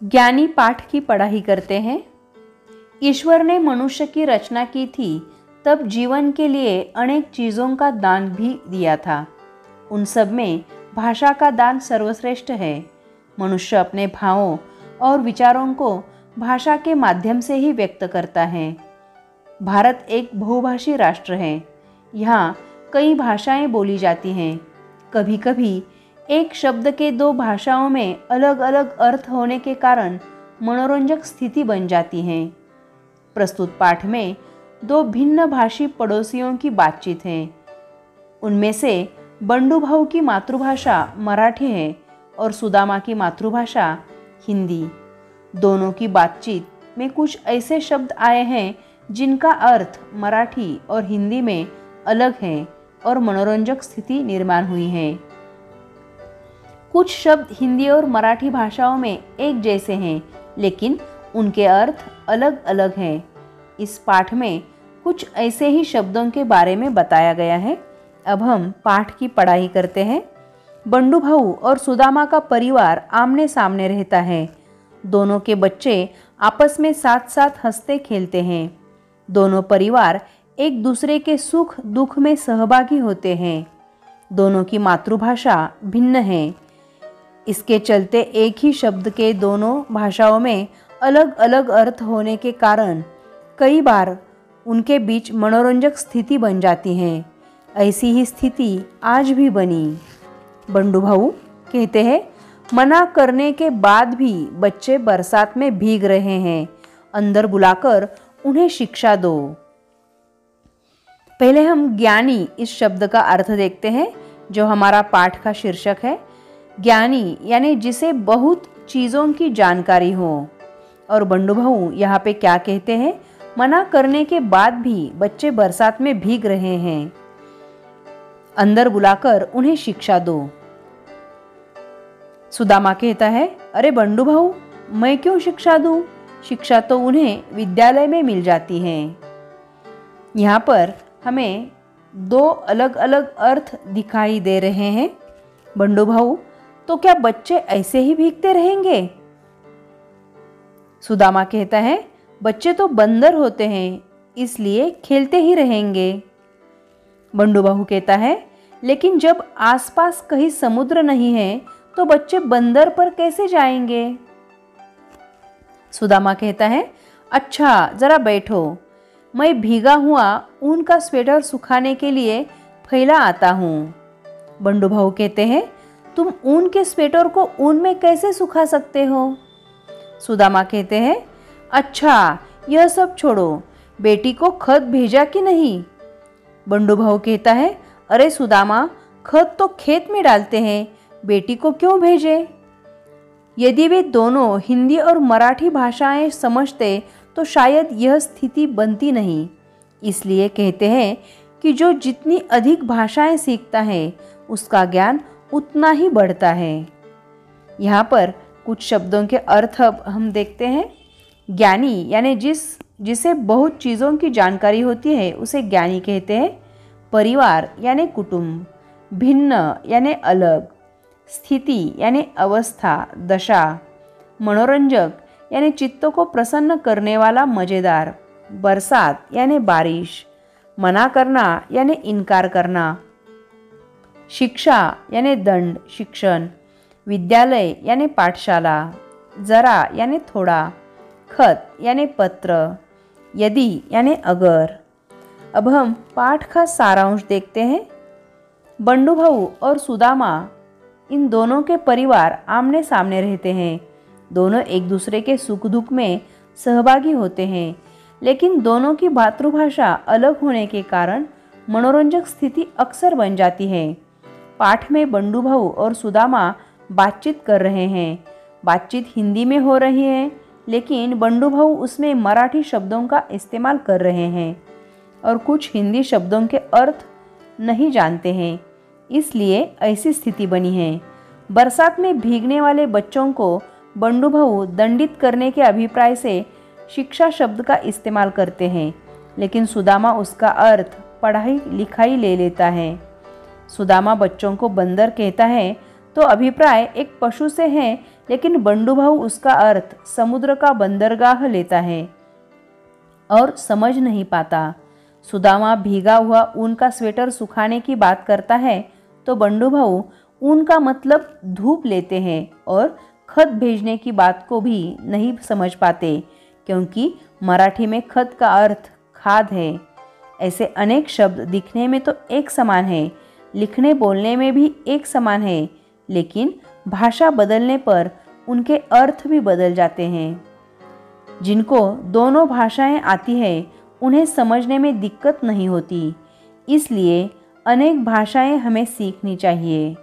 ज्ञानी पाठ की पढ़ाई करते हैं। ईश्वर ने मनुष्य की रचना की थी, तब जीवन के लिए अनेक चीज़ों का दान भी दिया था। उन सब में भाषा का दान सर्वश्रेष्ठ है। मनुष्य अपने भावों और विचारों को भाषा के माध्यम से ही व्यक्त करता है। भारत एक बहुभाषी राष्ट्र है। यहाँ कई भाषाएं बोली जाती हैं। कभी कभी एक शब्द के दो भाषाओं में अलग अलग अर्थ होने के कारण मनोरंजक स्थिति बन जाती है। प्रस्तुत पाठ में दो भिन्न भाषी पड़ोसियों की बातचीत है। उनमें से बंडू भाऊ की मातृभाषा मराठी है और सुदामा की मातृभाषा हिंदी। दोनों की बातचीत में कुछ ऐसे शब्द आए हैं जिनका अर्थ मराठी और हिंदी में अलग है और मनोरंजक स्थिति निर्माण हुई है। कुछ शब्द हिंदी और मराठी भाषाओं में एक जैसे हैं, लेकिन उनके अर्थ अलग अलग हैं। इस पाठ में कुछ ऐसे ही शब्दों के बारे में बताया गया है। अब हम पाठ की पढ़ाई करते हैं। बंडू भाऊ और सुदामा का परिवार आमने सामने रहता है। दोनों के बच्चे आपस में साथ साथ हंसते खेलते हैं। दोनों परिवार एक दूसरे के सुख दुख में सहभागी होते हैं। दोनों की मातृभाषा भिन्न है। इसके चलते एक ही शब्द के दोनों भाषाओं में अलग अलग अर्थ होने के कारण कई बार उनके बीच मनोरंजक स्थिति बन जाती है। ऐसी ही स्थिति आज भी बनी। बंडू भाऊ कहते हैं, मना करने के बाद भी बच्चे बरसात में भीग रहे हैं, अंदर बुलाकर उन्हें शिक्षा दो। पहले हम ज्ञानी इस शब्द का अर्थ देखते हैं, जो हमारा पाठ का शीर्षक है। ज्ञानी यानी जिसे बहुत चीज़ों की जानकारी हो। और बंडू भाऊ यहाँ पे क्या कहते हैं, मना करने के बाद भी बच्चे बरसात में भीग रहे हैं, अंदर बुलाकर उन्हें शिक्षा दो। सुदामा कहता है, अरे बंडू भाऊ, मैं क्यों शिक्षा दूं? शिक्षा तो उन्हें विद्यालय में मिल जाती है। यहाँ पर हमें दो अलग अलग अर्थ दिखाई दे रहे हैं। बंडू भाऊ, तो क्या बच्चे ऐसे ही भीगते रहेंगे? सुदामा कहता है, बच्चे तो बंदर होते हैं, इसलिए खेलते ही रहेंगे। बंडू भाऊ कहता है, लेकिन जब आसपास कहीं समुद्र नहीं है तो बच्चे बंदर पर कैसे जाएंगे? सुदामा कहता है, अच्छा जरा बैठो, मैं भीगा हुआ ऊन का स्वेटर सुखाने के लिए फैला आता हूँ। बंडू भाऊ कहते हैं, तुम ऊन के स्वेटर को ऊन में कैसे सुखा सकते हो? सुदामा कहते हैं, अच्छा यह सब छोड़ो, बेटी को खत भेजा कि नहीं? बंडू भाऊ कहता है, अरे सुदामा, खत तो खेत में डालते हैं, बेटी को क्यों भेजे? यदि वे दोनों हिंदी और मराठी भाषाएं समझते तो शायद यह स्थिति बनती नहीं। इसलिए कहते हैं कि जो जितनी अधिक भाषाएं सीखता है उसका ज्ञान उतना ही बढ़ता है। यहाँ पर कुछ शब्दों के अर्थ अब हम देखते हैं। ज्ञानी यानी जिसे बहुत चीज़ों की जानकारी होती है उसे ज्ञानी कहते हैं। परिवार यानी कुटुंब। भिन्न यानी अलग। स्थिति यानी अवस्था, दशा। मनोरंजक यानी चित्त को प्रसन्न करने वाला, मज़ेदार। बरसात यानी बारिश। मना करना यानी इनकार करना। शिक्षा यानी दंड, शिक्षण। विद्यालय यानी पाठशाला। जरा यानी थोड़ा। खत यानी पत्र। यदि यानी अगर। अब हम पाठ का सारांश देखते हैं। बंडू भाऊ और सुदामा, इन दोनों के परिवार आमने सामने रहते हैं। दोनों एक दूसरे के सुख दुख में सहभागी होते हैं, लेकिन दोनों की मातृभाषा अलग होने के कारण मनोरंजक स्थिति अक्सर बन जाती है। पाठ में बंडू भाऊ और सुदामा बातचीत कर रहे हैं। बातचीत हिंदी में हो रही है, लेकिन बंडू भाऊ उसमें मराठी शब्दों का इस्तेमाल कर रहे हैं और कुछ हिंदी शब्दों के अर्थ नहीं जानते हैं। इसलिए ऐसी स्थिति बनी है। बरसात में भीगने वाले बच्चों को बंडू भाऊ दंडित करने के अभिप्राय से शिक्षा शब्द का इस्तेमाल करते हैं, लेकिन सुदामा उसका अर्थ पढ़ाई लिखाई ले लेता है। सुदामा बच्चों को बंदर कहता है तो अभिप्राय एक पशु से है लेकिन बंडू भाऊ उसका अर्थ समुद्र का बंदरगाह लेता है और समझ नहीं पाता। सुदामा भीगा हुआ ऊन का स्वेटर सुखाने की बात करता है तो बंडू भाऊ ऊन का मतलब धूप लेते हैं और खत भेजने की बात को भी नहीं समझ पाते, क्योंकि मराठी में खत का अर्थ खाद है। ऐसे अनेक शब्द दिखने में तो एक समान है, लिखने बोलने में भी एक समान है, लेकिन भाषा बदलने पर उनके अर्थ भी बदल जाते हैं। जिनको दोनों भाषाएं आती हैं उन्हें समझने में दिक्कत नहीं होती, इसलिए अनेक भाषाएं हमें सीखनी चाहिए।